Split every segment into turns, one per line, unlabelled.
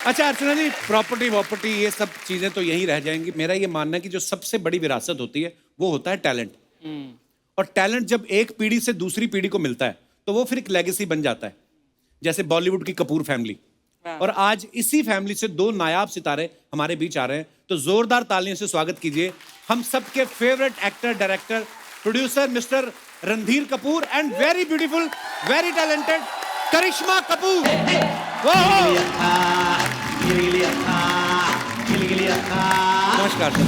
अच्छा अर्चना जी, प्रॉपर्टी वॉपर्टी ये सब चीजें तो यहीं रह जाएंगी। मेरा ये मानना है कि जो सबसे बड़ी विरासत होती है वो होता है टैलेंट। और टैलेंट जब एक पीढ़ी से दूसरी पीढ़ी को मिलता है तो वो फिर एक लेगेसी बन जाता है। जैसे बॉलीवुड की कपूर फैमिली, और आज इसी फैमिली से दो नायाब सितारे हमारे बीच आ रहे हैं। तो जोरदार तालियों से स्वागत कीजिए हम सबके favourite actor, director, producer mister Randhir Kapoor and very beautiful, very talented Karishma Kapoor. नमस्कार सर।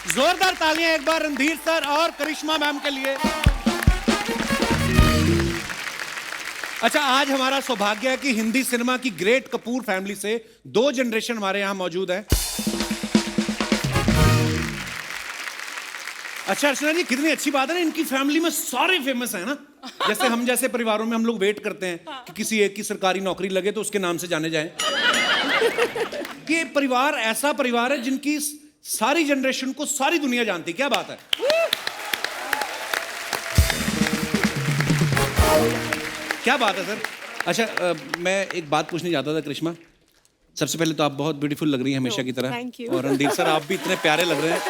जोरदार तालियां एक बार रणधीर सर और करिश्मा मैम के लिए। अच्छा, आज हमारा सौभाग्य है कि हिंदी सिनेमा की ग्रेट कपूर फैमिली से दो जनरेशन हमारे यहां मौजूद है। अच्छा अर्चना जी, कितनी अच्छी बात है ना, इनकी फैमिली में सारे फेमस हैं ना। जैसे हम जैसे परिवारों में हम लोग वेट करते हैं कि किसी एक की सरकारी नौकरी लगे तो उसके नाम से जाने जाएं। ये परिवार ऐसा परिवार है जिनकी सारी जनरेशन को सारी दुनिया जानती है। क्या बात है। क्या बात है सर। अच्छा मैं एक बात पूछने जाता था करिश्मा। सबसे पहले तो आप बहुत ब्यूटीफुल लग रही हैं हमेशा की तरह। और रणधीर सर आप भी इतने प्यारे लग रहे हैं।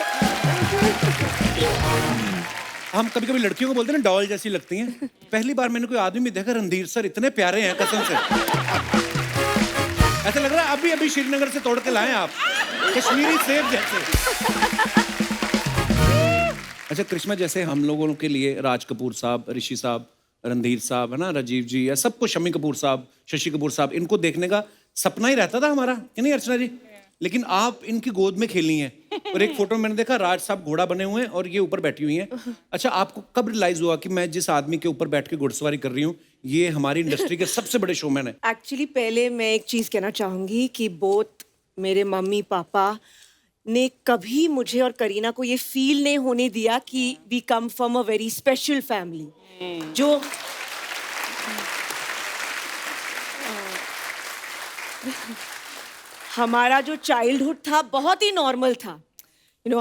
हम कभी कभी लड़कियों को बोलते हैं ना डॉल जैसी लगती हैं। पहली बार मैंने कोई आदमी में देखा रणधीर सर इतने प्यारे हैं कसम से। ऐसा लग रहा है अभी अभी श्रीनगर से तोड़ के लाए आप, कश्मीरी सेब जैसे। अच्छा करिश्मा, जैसे हम लोगों के लिए राज कपूर साहब, ऋषि साहब, रणधीर साहब है ना, राजीव जी, या सबको, शम्मी कपूर साहब, शशि कपूर साहब, इनको देखने का सपना ही रहता था हमारा, कि नहीं अर्चना जी? लेकिन आप इनकी गोद में खेली हैं। और एक फोटो में मैंने देखा राज साहब घोड़ा बने हुए हैं और ये ऊपर बैठी हुई हैं। अच्छा, आपको कब रियलाइज हुआ कि मैं जिस आदमी के ऊपर बैठ के घुड़सवारी कर रही हूँ ये हमारी इंडस्ट्री के सबसे बड़े शोमैन है?
एक्चुअली पहले मैं एक चीज कहना चाहूंगी कि बोथ मेरे मम्मी पापा ने कभी मुझे और करीना को ये फील नहीं होने दिया कि we come from a very special family. जो हमारा जो चाइल्डहुड था बहुत ही नॉर्मल था।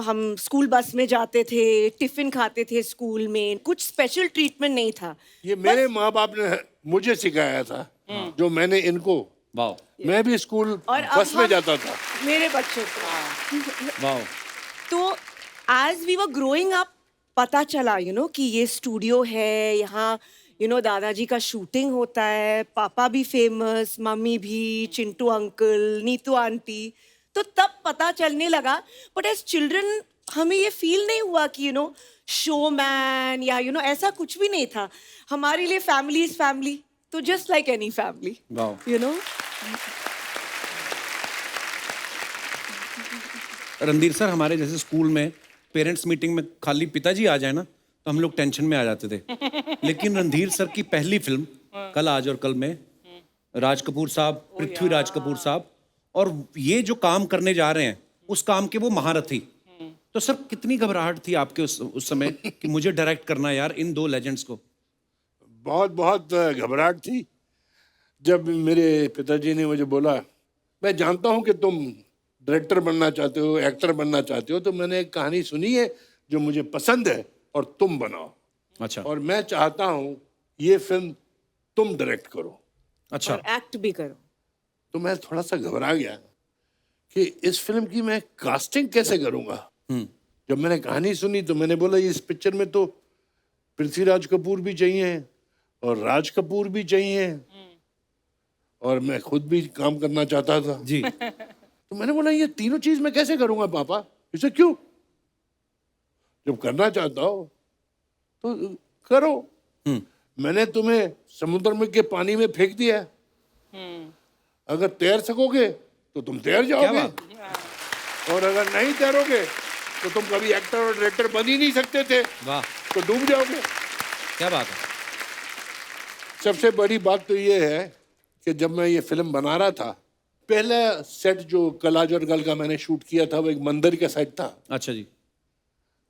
हम स्कूल बस में जाते थे, टिफिन खाते थे स्कूल में, कुछ स्पेशल ट्रीटमेंट नहीं था।
ये मेरे माँ बाप ने मुझे सिखाया था, जो मैंने इनको।
वाह।
मैं भी स्कूल
और
बस में जाता था।
मेरे बच्चों को
वाह।
तो as we were growing up पता चला कि ये स्टूडियो है, यहाँ दादाजी का शूटिंग होता है, पापा भी फेमस, मम्मी भी, चिंटू अंकल, नीतू आंटी। तो तब पता चलने लगा। बट एज चिल्ड्रन हमें ये फील नहीं हुआ कि शोमैन या ऐसा कुछ भी नहीं था। हमारे लिए फैमिली इज फैमिली, तो just like any family.
Randhir sir, हमारे जैसे स्कूल में पेरेंट्स मीटिंग में खाली पिताजी आ जाए ना तो हम लोग टेंशन में आ जाते थे। लेकिन रणधीर सर की पहली फिल्म कल, आज और कल में राज कपूर साहब, पृथ्वीराज कपूर साहब, और ये जो काम करने जा रहे हैं उस काम के वो महारथी। तो सर कितनी घबराहट थी आपके उस समय कि मुझे डायरेक्ट करना यार इन दो लेजेंड्स को?
बहुत बहुत घबराहट थी। जब मेरे पिताजी ने मुझे बोला, मैं जानता हूँ कि तुम डायरेक्टर बनना चाहते हो, एक्टर बनना चाहते हो, तो मैंने एक कहानी सुनी है जो मुझे पसंद है और तुम बनाओ।
अच्छा।
और मैं चाहता हूँ ये फिल्म तुम डायरेक्ट करो।
अच्छा।
और एक्ट भी करो।
तो मैं थोड़ा सा घबरा गया कि इस फिल्म की मैं कास्टिंग कैसे करूँगा। जब मैंने कहानी सुनी तो मैंने बोला इस पिक्चर में तो पृथ्वीराज कपूर भी चाहिए और राज कपूर भी चाहिए और मैं खुद भी काम करना चाहता था
जी।
तो मैंने बोला ये तीनों चीज मैं कैसे करूंगा पापा? इसे क्यों? जब करना चाहता हो तो करो। मैंने तुम्हें समुद्र में के पानी में फेंक दिया, अगर तैर सकोगे तो तुम तैर जाओगे, और अगर नहीं तैरोगे तो तुम कभी एक्टर और डायरेक्टर बन ही नहीं सकते थे।
वाह।
तो डूब जाओगे।
क्या बात है।
सबसे बड़ी बात तो ये है कि जब मैं ये फिल्म बना रहा था, पहला सेट जो कल, आज और कल का मैंने शूट किया था वो एक मंदिर का सेट था।
अच्छा जी।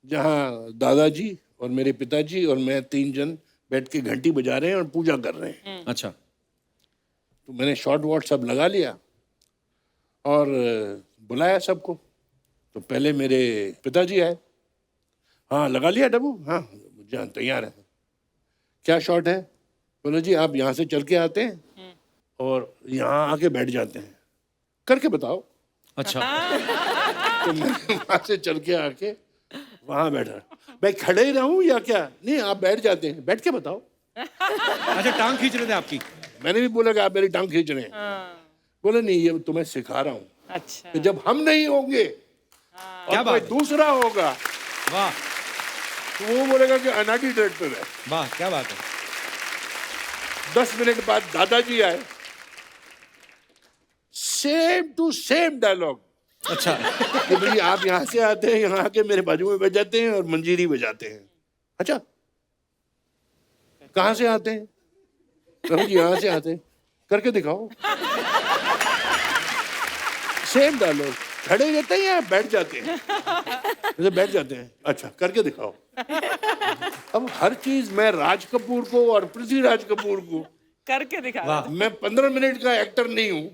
जहाँ दादाजी और मेरे पिताजी और मैं तीन जन बैठ के घंटी बजा रहे हैं और पूजा कर रहे हैं।
अच्छा।
तो मैंने शॉर्ट वॉट सब लगा लिया और बुलाया सबको। तो पहले मेरे पिताजी आए, हाँ लगा लिया डब्बू, हाँ जान तैयार है। क्या शॉट है? बोले जी आप यहाँ से चल के आते हैं और यहाँ आके बैठ जाते हैं, करके बताओ।
अच्छा।
तो मैं वहाँ से चल के आके वहाँ बैठा, मैं खड़े ही रहूं या क्या? नहीं आप बैठ जाते हैं, बैठ के बताओ।
अच्छा, टांग खींच रहे थे आपकी?
मैंने भी बोला कि आप मेरी टांग खींच रहे हैं। बोले नहीं ये तुम्हें सिखा रहा हूँ
अच्छा
कि जब हम नहीं होंगे
क्या
और कोई
बात है?
दूसरा होगा
वाह
तो वो बोलेगा कि अनाड़ी डायरेक्टर है।
वाह, क्या बात है।
10 मिनट बाद दादाजी आए, सेम टू सेम डायलॉग
अच्छा।
कि भाई आप यहाँ से आते हैं, यहाँ आके मेरे बाजू में बैठ जाते हैं और मंजीरी बजाते हैं। अच्छा कहाँ से आते हैं? कहो जी यहाँ से आते हैं, करके दिखाओ। सेम डायलॉग, खड़े रहते हैं या बैठ जाते हैं? जैसे बैठ जाते हैं, अच्छा करके दिखाओ। अब हर चीज मैं राज कपूर को और पृथ्वीराज कपूर को,
करके दिखा
वाह।
मैं 15 मिनट का एक्टर नहीं हूँ,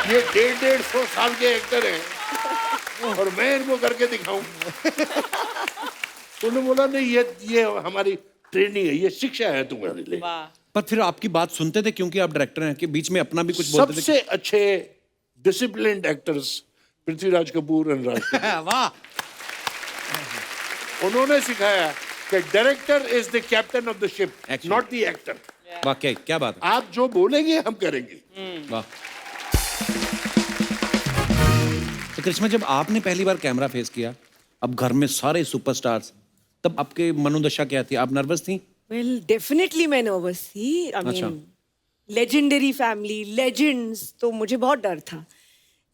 ये 150 साल के एक्टर हैं और मैं इनको करके दिखाऊं। तो उन्होंने बोला नहीं ये हमारी ट्रेनिंग है, ये शिक्षा है तुम्हारे लिए।
वाह
पर फिर आपकी बात सुनते थे क्योंकि आप डायरेक्टर हैं कि बीच में अपना भी कुछ बोलते थे?
सबसे अच्छे डिसिप्लिन्ड एक्टर्स पृथ्वीराज कपूर और राज कपूर।
वाह।
उन्होंने सिखाया कि director is the captain of the ship,
Actually.
Not the actor.
वाकई क्या बात है।
आप जो बोलेंगे हम करेंगे।
वाह। तो करिश्मा, जब आपने पहली बार कैमरा फेस किया, अब घर में सारे सुपरस्टार्स, तब आपके मनोदशा क्या थी? आप नर्वस थी?
वेल डेफिनेटली मैं नर्वस थी। आई
अच्छा।
मीन लेजेंडरी फैमिली, लेजेंड्स, तो मुझे बहुत डर था,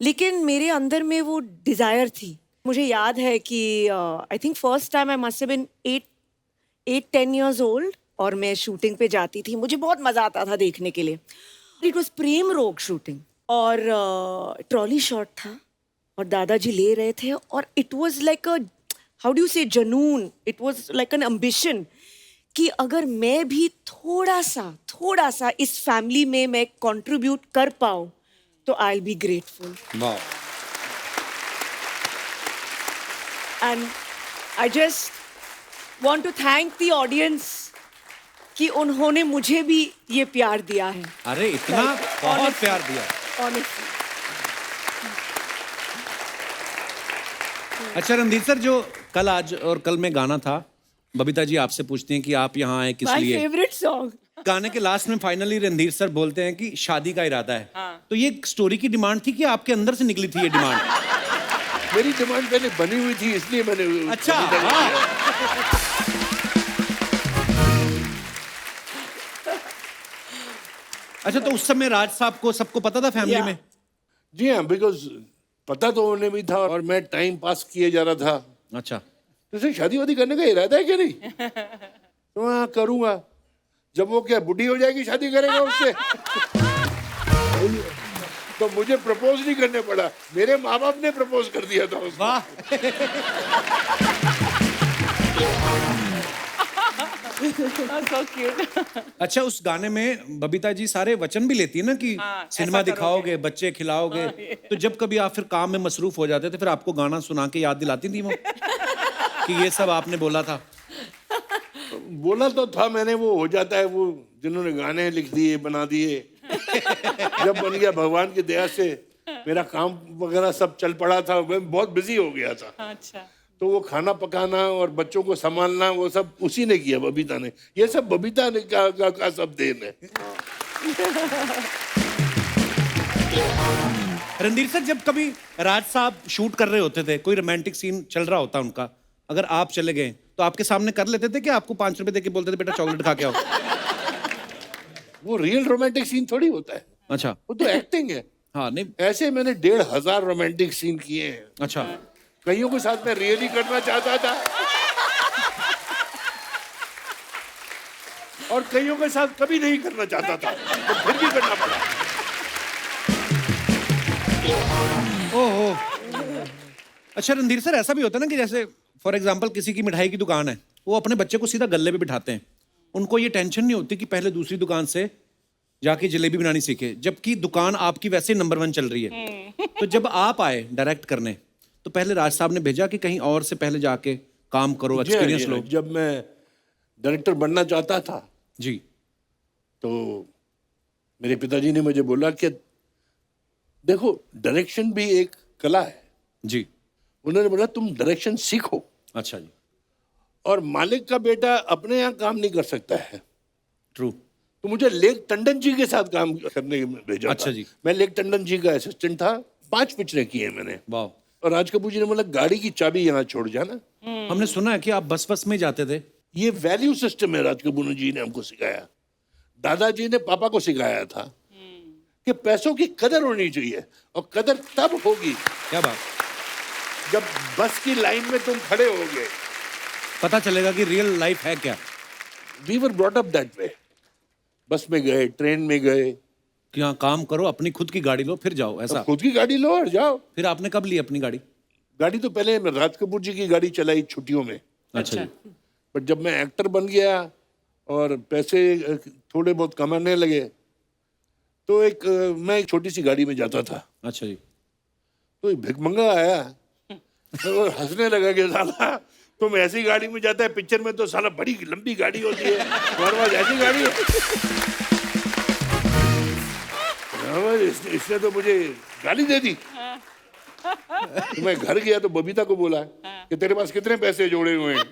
लेकिन मेरे अंदर में वो डिजायर थी। मुझे याद है कि I think first time I must have been 8-10 years old और मैं शूटिंग पे जाती थी। मुझे बहुत मजा आता था देखने के लिए। इट वाज प्रेम रोग शूटिंग और ट्रॉली शॉट था और दादाजी ले रहे थे और it was like a, how do you say, जनून। It was like an ambition कि अगर मैं भी थोड़ा सा इस फैमिली में मैं कंट्रीब्यूट कर पाऊँ तो आई विल बी ग्रेटफुल।
वाह।
And I just want to thank the audience कि उन्होंने मुझे भी ये प्यार दिया है।
अरे इतना बहुत
honestly.
प्यार दिया।
ऑनेस्टली
अच्छा रणधीर सर, जो कल आज और कल में गाना था, बबीता जी आपसे पूछती हैं कि आप यहाँ आए किस
माय
लिए?
Favourite song.
गाने के लास्ट में फाइनली रणधीर सर बोलते हैं कि शादी का इरादा है। तो ये स्टोरी की डिमांड थी कि आपके अंदर से निकली थी ये डिमांड?
मेरी डिमांड पहले बनी हुई थी इसलिए मैंने।
अच्छा। हाँ। अच्छा, तो उस समय राज साहब को सबको पता था फैमिली
Yeah.
में?
जी हाँ, बिकॉज पता तो उन्हें भी था और मैं टाइम पास किए जा रहा था।
अच्छा।
तुझे शादी वादी करने का इरादा है कि नहीं? तो हाँ करूंगा। जब वो क्या बुढ़ी हो जाएगी शादी करेगा उससे? तो मुझे प्रपोज नहीं करने पड़ा, मेरे माँ बाप ने प्रपोज कर दिया था उसको।
वाह।
सो क्यूट
अच्छा, उस गाने में बबीता जी सारे वचन भी लेती है ना कि
हाँ,
सिनेमा
ऐसा
दिखाओगे, बच्चे खिलाओगे। तो जब कभी आप फिर काम में मसरूफ हो जाते थे, फिर आपको गाना सुना के याद दिलाती थी वो कि ये सब आपने बोला था?
बोला तो था मैंने, वो हो जाता है, वो जिन्होंने गाने लिख दिए बना दिए। जब बन गया भगवान की दया से, मेरा काम वगैरह सब चल पड़ा था, मैं बहुत बिजी हो गया था।
अच्छा
तो वो खाना पकाना और बच्चों को संभालना वो सब उसी ने किया, बबीता ने। ये सब बबीता ने का सब देन है।
रणधीर सर, जब कभी राज साहब शूट कर रहे होते थे, कोई रोमांटिक सीन चल रहा होता उनका, अगर आप चले गए तो आपके सामने कर लेते थे कि आपको 5 रुपए देके बोलते थे बेटा चॉकलेट खा के आओ?
वो रियल रोमांटिक सीन थोड़ी होता है,
अच्छा।
वो तो एक्टिंग है।
हाँ, नहीं।
ऐसे मैंने 1500 रोमांटिक सीन किए हैं।
अच्छा।
कईयों के साथ मैं रियली करना चाहता था और कईयों के साथ कभी नहीं करना चाहता था, तो फिर भी करना पड़ा।
ओहो। अच्छा रणधीर सर, ऐसा भी होता है ना कि जैसे फॉर एग्जांपल किसी की मिठाई की दुकान है, वो अपने बच्चे को सीधा गल्ले पे बिठाते हैं, उनको ये टेंशन नहीं होती कि पहले दूसरी दुकान से जाके जलेबी बनानी सीखे, जबकि दुकान आपकी वैसे ही नंबर 1 चल रही है। तो जब आप आए डायरेक्ट करने, तो पहले राज साहब ने भेजा कि कहीं और से पहले जाके काम करो, एक्सपीरियंस लो?
जब मैं डायरेक्टर बनना चाहता था,
जी
तो मेरे पिताजी ने मुझे बोला कि देखो डायरेक्शन भी एक कला है।
जी।
उन्होंने बोला तुम डायरेक्शन सीखो,
अच्छा जी।
और मालिक का बेटा अपने यहाँ काम नहीं कर सकता है।
ट्रू।
तो मुझे लेक टंडन जी के साथ काम करने में भेजा
अच्छा
था।
जी।
मैं लेक टंडन जी का असिस्टेंट था, 5 पिक्चरें की हैं मैंने।
वाह।
और राज कपूर जी ने बोला गाड़ी की चाबी यहाँ छोड़ जाना।
हमने सुना है कि आप बस में जाते थे।
ये वैल्यू सिस्टम है, राज कपूर जी ने हमको सिखाया। दादाजी ने पापा को सिखाया था कि पैसों की कदर होनी चाहिए, और कदर तब होगी
क्या बात।
जब बस की लाइन में तुम खड़े होगे।
पता चलेगा कि रियल लाइफ है क्या।
We were brought up that way. बस में गए, ट्रेन में गए,
कि हाँ काम करो, अपनी खुद की गाड़ी लो फिर जाओ, ऐसा।
अब खुद की गाड़ी लो और जाओ।
फिर आपने कब ली अपनी गाड़ी?
गाड़ी तो पहले मैं राज कपूर जी की गाड़ी चलाई छुट्टियों में,
अच्छा जी।
बट जब मैं एक्टर बन गया और पैसे थोड़े बहुत कमाने लगे, तो मैं एक छोटी सी गाड़ी में जाता था।
अच्छा जी।
तो एक भिखमंगा आया, तो वो हंसने लगा कि साला तुम ऐसी गाड़ी में जाता है, पिक्चर में तो साला बड़ी लंबी गाड़ी होती है, तुम्हारे पास ऐसी गाड़ी है। इसने तो मुझे गाली दे दी। तो मैं घर गया तो बबीता को बोला कि तेरे पास कितने पैसे जोड़े हुए हैं।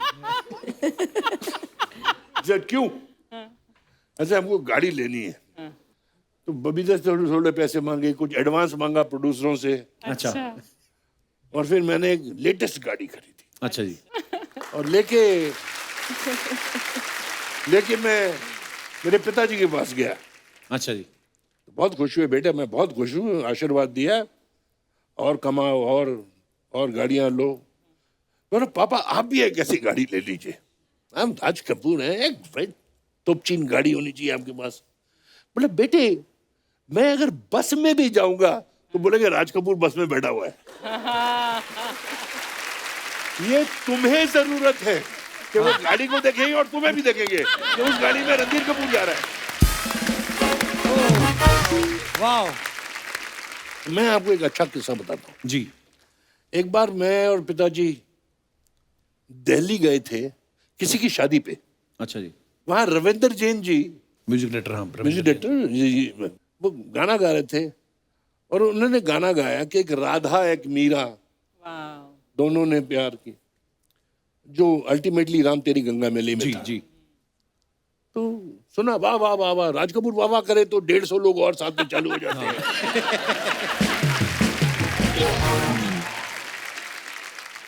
क्यों? ऐसे हमको गाड़ी लेनी है। तो बबीता से थोड़े थोड़े पैसे मांगे, कुछ एडवांस मांगा प्रोड्यूसरों से।
अच्छा।
और फिर मैंने एक लेटेस्ट गाड़ी खरीदी।
अच्छा जी।
और लेके मैं मेरे पिताजी के पास गया।
अच्छा जी।
बहुत खुश हुए, बेटे मैं बहुत खुश हूँ, आशीर्वाद दिया, और कमाओ और गाड़ियां लो। बोलो पापा आप भी एक ऐसी गाड़ी ले लीजिए, हम राज कपूर हैं, एक भाई तोपचीन गाड़ी होनी चाहिए आपके पास। बोले बेटे मैं अगर बस में भी जाऊंगा तो बोलेंगे राज कपूर बस में बैठा हुआ है। ये तुम्हें जरूरत है कि वो गाड़ी को देखेंगे और तुम्हें भी देखेंगे कि उस गाड़ी में रणधीर कपूर जा रहा है।
वाह।
मैं आपको एक अच्छा किस्सा बताता हूँ।
जी।
एक बार मैं और पिताजी दिल्ली गए थे किसी की शादी पे।
अच्छा जी।
वहां रविंदर जैन जी,
म्यूजिक डायरेक्टर। हाँ,
म्यूजिक डायरेक्टर, वो गाना गा रहे थे, और उन्होंने गाना गाया कि एक राधा एक मीरा दोनों ने प्यार की, जो अल्टीमेटली राम तेरी गंगा मैली में
जी
था।
जी।
तो सुना, वाह वाह वाह वाह, राज कपूर वाह वाह करे तो 150 लोग और साथ में चालू हो जाते हैं।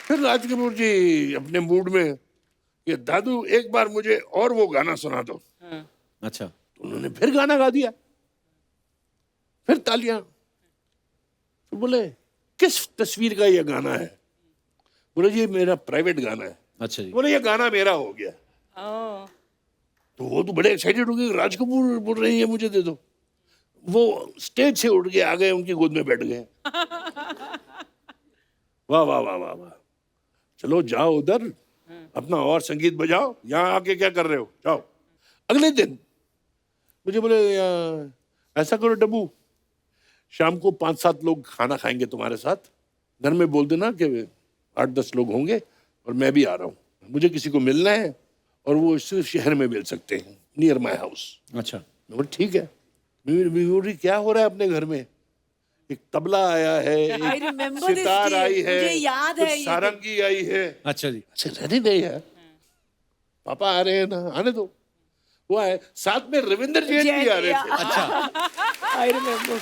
फिर राज कपूर जी अपने मूड में कि दादू एक बार मुझे और वो गाना सुना दो।
अच्छा।
तो उन्होंने फिर गाना गा दिया, फिर तालियां। तो बोले किस तस्वीर का ये गाना है? बोले ये मेरा प्राइवेट गाना है।
अच्छा जी।
बोले ये गाना मेरा हो गया। तो वो तो बड़े एक्साइटेड हो गए, राज कपूर बोल रही है मुझे दे दो। वो स्टेज से उठ के आ गए, उनकी गोद में बैठ गए। वाह वाह वाह वाह वाह, चलो जाओ उधर अपना और संगीत बजाओ, यहाँ आके क्या कर रहे हो, जाओ। अगले दिन मुझे बोले ऐसा करो डब्बू, शाम को 5-7 लोग खाना खाएंगे तुम्हारे साथ, घर में बोल देना कि 8-10 लोग होंगे और मैं भी आ रहा हूँ, मुझे किसी को मिलना है और वो इस शहर में मिल सकते हैं, नियर माई हाउस।
अच्छा।
मैं बोला ठीक है। मैं क्या हो रहा है अपने घर में? एक तबला आया है,
I
एक
remember this
सितार
day.
आई है,
मुझे याद है
कुछ
ये
सारंगी आई है।
अच्छा जी।
अच्छा रहने दे यार, पापा आ रहे हैं ना, आने दो। वो आए, साथ में रविंदर जैन भी आ रहे थे।
अच्छा।
आई रिमेम्बर,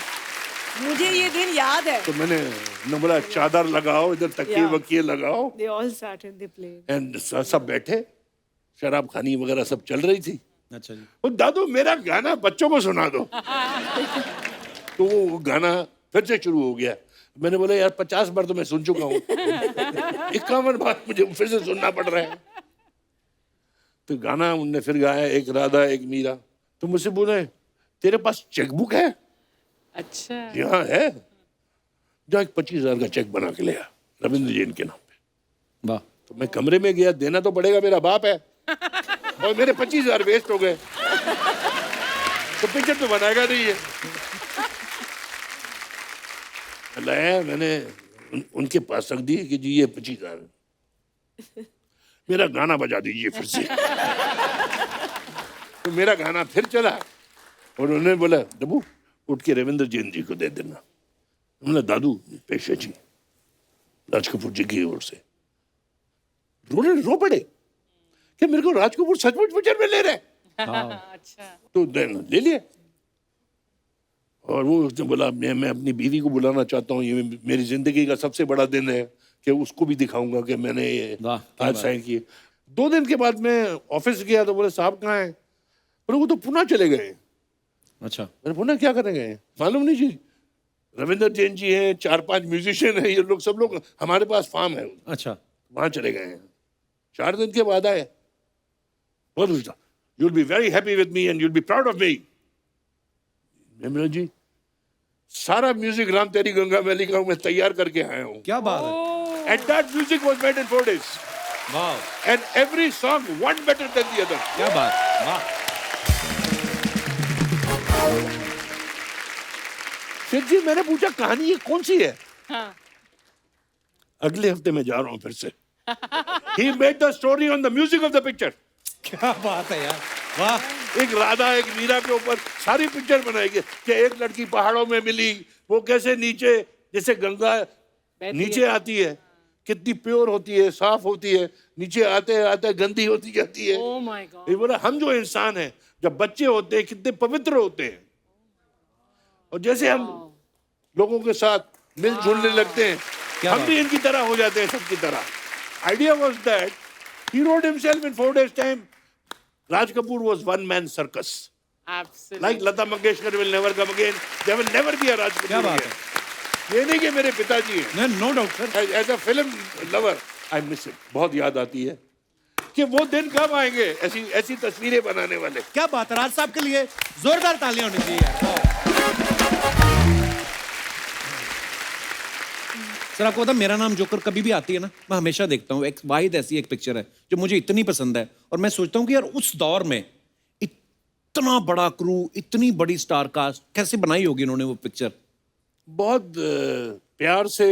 मुझे ये दिन याद है।
तो मैंने बोला चादर लगाओ, इधर तकिए
Yeah.
वकिए लगाओ,
They all sat and they played.
And सब बैठे, शराब खानी वगैरह सब चल रही थी।
अच्छा जी।
वो दादू मेरा गाना बच्चों को सुना दो। तो वो गाना फिर से शुरू हो गया। मैंने बोला यार 50 बार तो मैं सुन चुका हूँ, 51 बार मुझे फिर से सुनना पड़ रहा है। तो गाना उनने फिर गाया, एक राधा एक मीरा। तो मुझसे बोले तेरे पास चेकबुक है?
अच्छा।
यहाँ है, जा 25,000 का चेक बना के ले आ रविंद्र जैन के नाम पे।
वाह।
तो मैं कमरे में गया, देना तो पड़ेगा, मेरा बाप है, और मेरे 25,000 वेस्ट हो गए, तो पिक्चर तो बनाएगा नहीं है। लाया मैंने उनके पास रख दी कि जी ये 25,000 मेरा गाना बजा दीजिए फिर से। तो मेरा गाना फिर चला और उन्होंने बोला डब्बू उठ के रविंद्र जैन जी को दे देना। मैंने दादू पेशे जी राज कपूर जी की ओर से रो पड़े कि मेरे को राज कपूर सचमुच पिक्चर में ले रहे हैं।
अच्छा
तो ले लिए। और वो उसने बोला मैं अपनी बीवी को बुलाना चाहता हूँ, ये मेरी जिंदगी का सबसे बड़ा दिन है कि उसको भी दिखाऊंगा कि मैंने ये
वाह, क्या
आज
बात।
साइन किए। 2 दिन के बाद मैं ऑफिस गया तो बोले साहब कहाँ हैं? बोले वो तो पुणे चले गए।
अच्छा,
मैंने पुणे क्या करने गए? मालूम नहीं जी, रविंद्र जैन जी हैं, 4-5 म्यूजिशियन हैं, ये लोग सब लोग हमारे पास फार्म है,
अच्छा,
वहां चले गए हैं। 4 दिन के बाद आए, बहुत you'll be very happy with me and you'll be proud of me। मैं बोला जी सारा म्यूजिक राम तेरी गंगा मैली का मैं तैयार करके आया हूँ।
क्या बात है,
And that music was made in 4 days
वाह,
and every song one better than the other।
क्या बात, वाह।
फिर जी मैंने पूछा कहानी ये कौन सी है?
हाँ
अगले हफ्ते मैं जा रहा हूँ फिर से। He made the story on the music of the picture।
क्या बात है यार, वाह।
एक राधा एक मीरा के ऊपर सारी पिक्चर बनाएगी कि एक लड़की पहाड़ों में मिली, वो कैसे नीचे जैसे गंगा नीचे आती है, कितनी प्योर होती है, साफ होती है, नीचे आते आते गंदी होती जाती है।
ओह माय गॉड
ये बोला हम जो इंसान हैं जब बच्चे होते हैं कितने पवित्र होते हैं, और जैसे हम लोगों के साथ मिलजुलने लगते हैं
क्या
हम
बात।
भी इनकी तरह हो जाते हैं, सबकी तरह। Idea was that he wrote himself in 4 days time। Raj Kapoor was one man circus।
Absolutely
Like Lata Mangeshkar will never come again, there will never be a Raj Kapoor
क्या बात
again। ये नहीं कि मेरे पिताजी हैं।
No doubt sir.
As a film lover, I miss it। बहुत याद आती है कि वो दिन कब आएंगे ऐसी ऐसी तस्वीरें बनाने वाले।
क्या बात है, राज साहब के लिए जोरदार तालियां होनी चाहिए यार, वाह। सर आपको पता मेरा नाम जोकर कभी भी आती है ना, मैं हमेशा देखता हूँ। एक वाहिद ऐसी एक पिक्चर है जो मुझे इतनी पसंद है और मैं सोचता हूँ कि यार उस दौर में इतना बड़ा क्रू, इतनी बड़ी स्टार कास्ट कैसे बनाई होगी इन्होंने वो पिक्चर।
बहुत प्यार से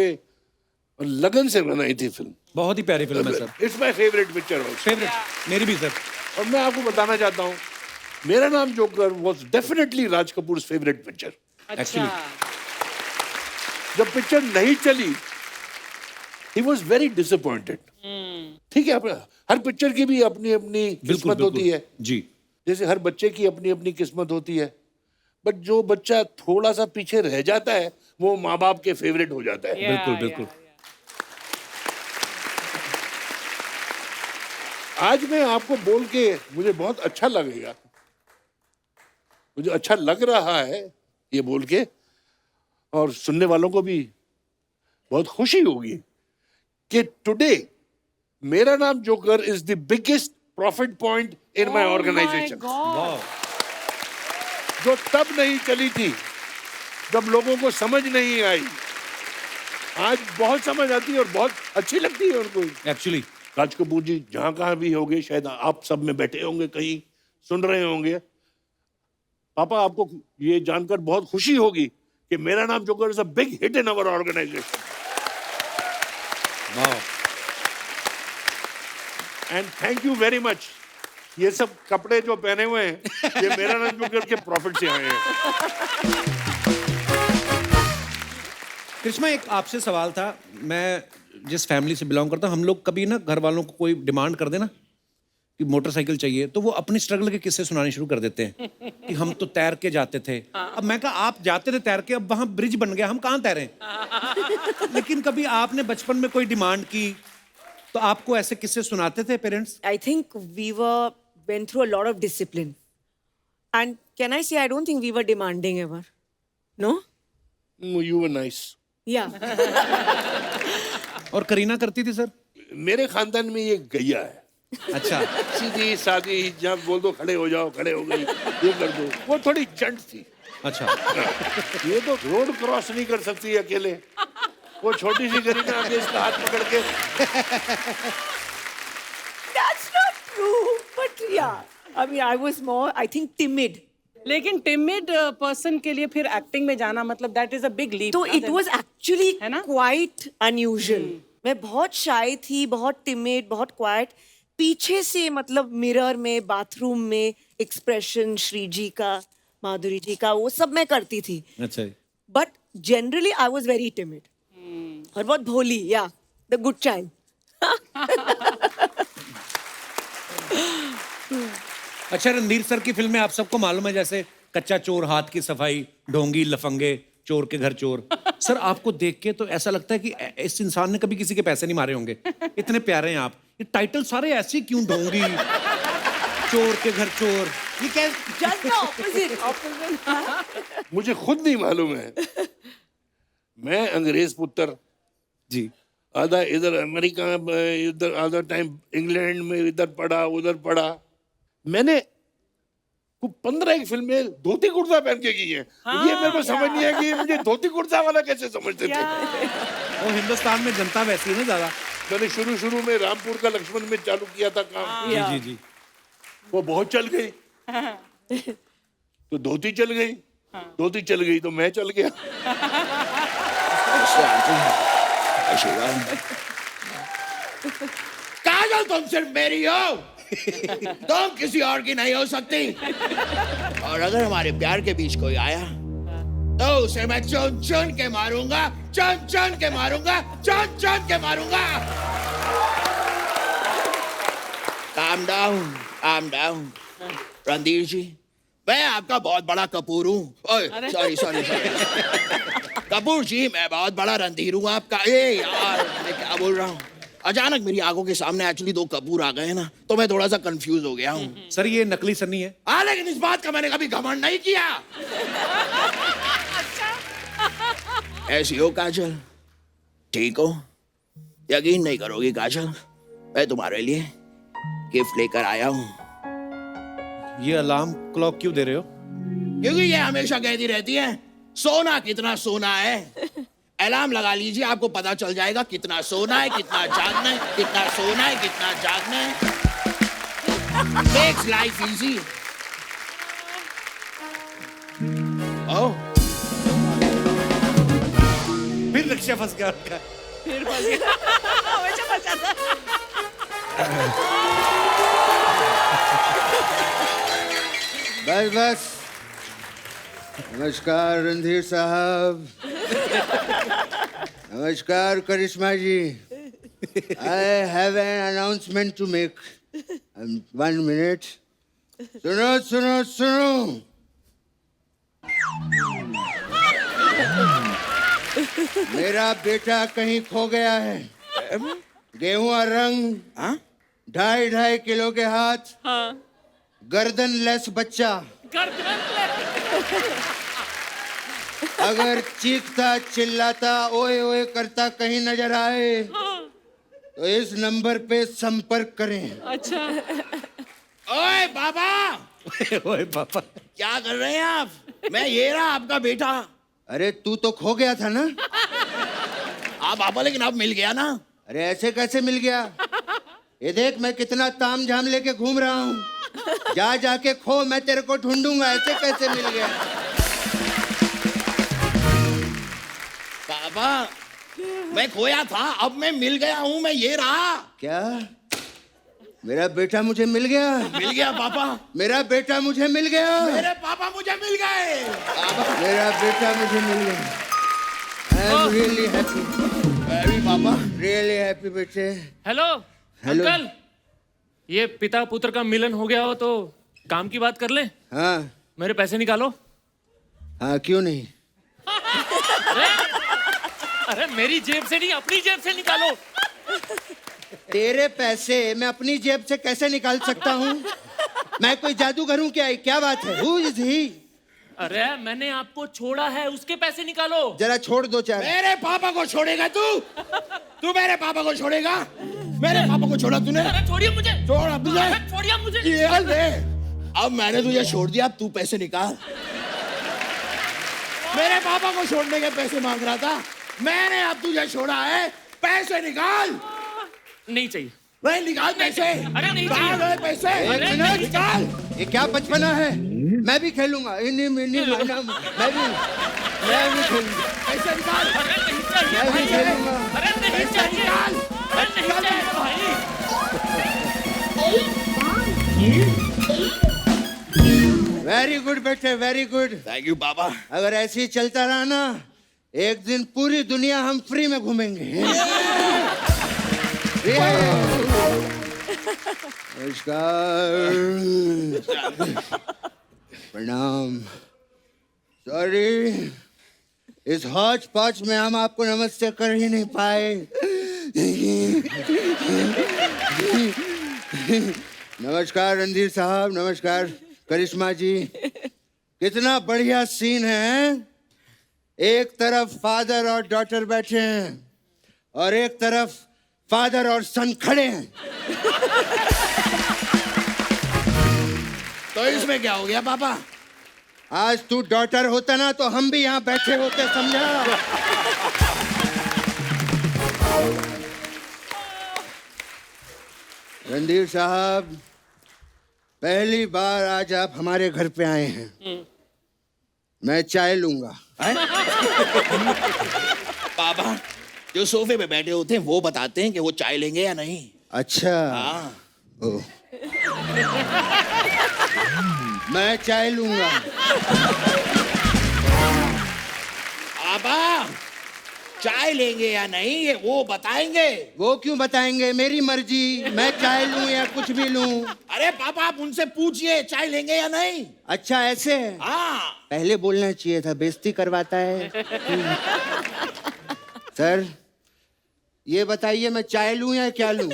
और लगन से बनाई थी फिल्म।
बहुत ही प्यारी फिल्म है sir,
it's my favourite picture also.
Favourite मेरी भी सर।
और मैं आपको बताना चाहता हूँ मेरा Naam joker was definitely Raj Kapoor favourite picture.
अच्छा
जब पिक्चर नहीं चली ही वॉज वेरी डिसअपॉइंटेड। ठीक है, हर पिक्चर की भी अपनी अपनी किस्मत होती है,
जी।
जैसे हर बच्चे की अपनी अपनी किस्मत होती है। बट जो बच्चा थोड़ा सा पीछे रह जाता है वो माँ बाप के फेवरेट हो जाता है।
बिल्कुल, बिल्कुल।
आज मैं आपको बोल के मुझे बहुत अच्छा लगेगा, मुझे अच्छा लग रहा है ये बोल के, और सुनने वालों को भी बहुत खुशी होगी कि today Mera Naam Joker is the biggest profit point in my organisation.
वाह,
जो तब नहीं चली थी जब लोगों को समझ नहीं आई, आज बहुत समझ आती है और बहुत अच्छी लगती है उनको।
एक्चुअली
राज कपूर जी जहां कहाँ भी होंगे, शायद आप सब में बैठे होंगे, कहीं सुन रहे होंगे। पापा आपको ये जानकर बहुत खुशी होगी कि Mera Naam Joker is a big hit in our organisation.
वाह,
and thank you very much. ये सब कपड़े जो पहने हुए हैं ये मेरा नाम जोकर के प्रॉफिट से आए हैं।
कृष्णा एक आपसे सवाल था। मैं जिस फैमिली से बिलोंग करता हूँ, हम लोग कभी ना घर वालों को कोई डिमांड कर देना कि मोटरसाइकिल चाहिए तो वो अपनी स्ट्रगल के किस्से सुनाने शुरू कर देते हैं कि हम तो तैर के जाते थे। अब मैं कहा आप जाते थे तैर के, अब वहां ब्रिज बन गया, हम कहाँ तैरें। लेकिन कभी आपने बचपन में कोई डिमांड की तो आपको ऐसे किस्से सुनाते थे parents?
I think we went through a lot of discipline. And can I say, I don't think we were demanding ever. No?
You were nice.
Yeah.
और करीना करती थी सर?
मेरे खानदान में ये गैया है,
अच्छा,
सीधी सादी, जब बोल दो खड़े हो जाओ, खड़े हो गई, ये कर दो। वो थोड़ी चंट थी,
अच्छा।
ये तो रोड क्रॉस नहीं कर सकती अकेले। वो छोटी सी करीना आके इसका हाथ पकड़ के।
That's not true. But yeah. I mean, I was more, I think, timid.
लेकिन टिमिड पर्सन के लिए फिर एक्टिंग में जाना मतलब that is a big leap.
तो it was actually
है ना?
quite unusual. मैं बहुत shy थी, बहुत timid, बहुत quiet. पीछे से मतलब मिरर में, बाथरूम में एक्सप्रेशन श्री जी का, माधुरी जी का, वो सब मैं करती थी.
अच्छा जी.
But generally I was very timid और बहुत भोली. या द गुड चाइल्ड.
अच्छा, रणधीर सर की फिल्में आप सबको मालूम है, जैसे कच्चा चोर, हाथ की सफाई, ढोंगी, लफंगे, चोर के घर चोर. सर आपको देख के तो ऐसा लगता है कि इस इंसान ने कभी किसी के पैसे नहीं मारे होंगे. इतने प्यारे हैं आप. ये टाइटल सारे ऐसे क्यों? ढोंगी, चोर के घर चोर, ये क्या?
Just the opposite.
मुझे खुद नहीं मालूम है. मैं अंग्रेज पुत्र,
जी.
आधा इधर अमेरिका में, इधर आधा टाइम इंग्लैंड में, इधर पढ़ा उधर पढ़ा. मैंने 15 एक फिल्में धोती कुर्ता पहन के की है. ये मेरे को समझ नहीं है कि मुझे धोती कुर्ता वाला कैसे समझते थे.
वो हिंदुस्तान में जनता वैसी है ना ज्यादा.
मैंने शुरू में रामपुर का लक्ष्मण में चालू किया था काम.
जी जी जी.
वो बहुत चल गई. तो धोती चल गई. धोती चल गई तो मैं चल गया.
काजल तुम सिर्फ मेरी हो, तुम किसी और की नहीं हो सकती. और अगर हमारे प्यार के बीच कोई आया तो उसे मैं चुन चुन के मारूंगा, चुन चुन के मारूंगा, चुन चुन के मारूंगा. Calm down, calm down. Randhir जी, मैं आपका बहुत बड़ा कपूर हूँ. सॉरी. कपूर जी, मैं बहुत बड़ा रणधीर हूँ आपका. ए यार, मैं क्या बोल रहा हूँ. अचानक मेरी आंखों के सामने एक्चुअली 2 कपूर आ गए हैं ना, तो मैं थोड़ा सा कंफ्यूज हो गया हूँ.
सर ये नकली सन्नी है.
हाँ, लेकिन इस बात का मैंने कभी घमंड नहीं किया. ऐसी हो काजल, ठीक हो? यकीन नहीं करोगी काजल, मैं तुम्हारे लिए गिफ्ट लेकर आया हूँ.
ये अलार्म क्लॉक क्यों दे रहे हो?
क्योंकि ये हमेशा कहती रहती है सोना कितना सोना है. अलार्म लगा लीजिए, आपको पता चल जाएगा कितना सोना है, कितना जागना है, कितना सोना है, कितना जागना है. Makes life easy. Oh,
फिर रिक्शा फंस गया उनका.
बस बस. नमस्कार रणधीर साहब. नमस्कार करिश्मा जी. I have an announcement to make. 1 minute. सुनो. मेरा बेटा कहीं खो गया है. गेहुआ रंग, 2.5 किलो के हाथ, गर्दन लेस बच्चा. अगर चीखता चिल्लाता ओए ओए करता कहीं नजर आए तो इस नंबर पे संपर्क करें.
ओए बाबा,
ओए पापा.
क्या कर रहे हैं आप? मैं ये रहा आपका बेटा.
अरे तू तो खो गया था ना.
हाँ बाबा, लेकिन अब मिल गया ना.
अरे ऐसे कैसे मिल गया? ये देख मैं कितना ताम झाम लेके घूम रहा हूँ. जाके खो, मैं तेरे को ढूंढूंगा. ऐसे कैसे मिल गया?
बाबा, मैं खोया था, अब मैं मिल गया हूँ. मैं ये रहा.
क्या? मेरा बेटा मुझे मिल गया.
मिल गया पापा.
मेरा बेटा मुझे मिल गया.
मेरे पापा मुझे मिल गए.
मेरा बेटा मुझे मिल गया. I am really happy.
Very पापा.
रियली हैप्पी बेटे.
Hello
hello.
अंकल, ये पिता पुत्र का मिलन हो गया हो तो काम की बात कर ले.
हाँ
मेरे पैसे निकालो.
हाँ क्यों नहीं.
अरे मेरी जेब से नहीं, अपनी जेब से निकालो.
तेरे पैसे मैं अपनी जेब से कैसे निकाल सकता हूँ? मैं कोई जादूगर हूँ क्या? क्या बात है? Who is he?
अरे मैंने आपको छोड़ा है, उसके पैसे निकालो.
जरा छोड़ दो चार.
मेरे पापा को छोड़ेगा तू? तू मेरे पापा को छोड़ेगा? मेरे पापा को छोड़ा तूने?
अरे छोड़िए मुझे.
छोड़ अब तुझे.
अरे छोड़िए मुझे.
ये ले. अब मैंने तुझे छोड़ दिया, अब तू पैसे निकाल. मेरे पापा को छोड़ने के पैसे मांग रहा था, मैंने अब तुझे छोड़ा है. पैसे निकाल.
नहीं चाहिए.
नहीं, निकाल पैसे.
अरे नहीं
निकाल
चाहिए.
पैसे.
अरे
नहीं.
निकाल.
ये क्या बचपना है? मैं भी खेलूंगा. इन्हीं मिनी माना मैं भी खेलूंगा.
पैसे निकाल.
अरे नहीं चाहिए
मैं भी
भाई.
खेलूंगा.
अरे नहीं
पैसे
चाहिए.
निकाल.
अरे नहीं चाहिए भाई.
वेरी गुड बेटे, वेरी गुड।
थैंक यू पापा।
अगर ऐसे ही चलता रहा ना, एक दिन पूरी दुनिया हम फ्री में घूमेंगे। नमस्कार, प्रणाम। सॉरी, इस हौच पौच में हम आपको नमस्ते कर ही नहीं पाए। नमस्कार रणधीर साहब, नमस्कार करिश्मा जी। कितना बढ़िया सीन है। एक तरफ फादर और डॉटर बैठे हैं और एक तरफ फादर और सन खड़े हैं।
तो इसमें क्या हो गया पापा?
आज तू डॉटर होता ना तो हम भी यहाँ बैठे होते, समझा? रणधीर साहब, पहली बार आज आप हमारे घर पे आए हैं। मैं चाय लूंगा।
पापा, जो सोफे पे बैठे होते हैं वो बताते हैं कि वो चाय लेंगे या नहीं।
अच्छा।
हाँ।
ओ। मैं चाय लूंगा।
पापा, चाय लेंगे या नहीं ये वो बताएंगे।
वो क्यों बताएंगे? मेरी मर्जी, मैं चाय लूं या कुछ भी लूं।
अरे पापा, आप उनसे पूछिए चाय लेंगे या नहीं।
अच्छा ऐसे है?
हाँ।
पहले बोलना चाहिए था, बेइज्जती करवाता है। सर, ये बताइए मैं चाय लूं या क्या लूं?